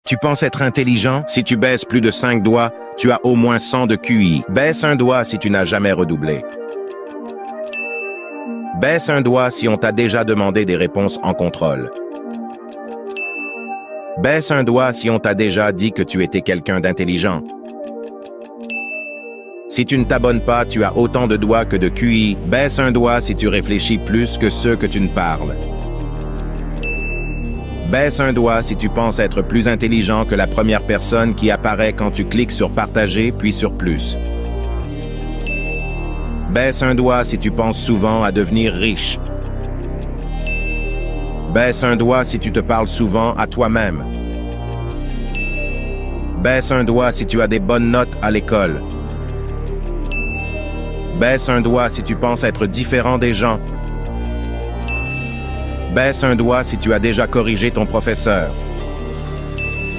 Tu penses être intelligent? Si tu baisses plus de 5 doigts, tu as au moins 100 de QI. Baisse un doigt si tu n'as jamais redoublé. Baisse un doigt si on t'a déjà demandé des réponses en contrôle. Baisse un doigt si on t'a déjà dit que tu étais quelqu'un d'intelligent. Si tu ne t'abonnes pas, tu as autant de doigts que de QI. Baisse un doigt si tu réfléchis plus que ceux que tu ne parles. Baisse un doigt si tu penses être plus intelligent que la première personne qui apparaît quand tu cliques sur Partager puis sur Plus. Baisse un doigt si tu penses souvent à devenir riche. Baisse un doigt si tu te parles souvent à toi-même. Baisse un doigt si tu as des bonnes notes à l'école. Baisse un doigt si tu penses être différent des gens. Baisse un doigt si tu as déjà corrigé ton professeur.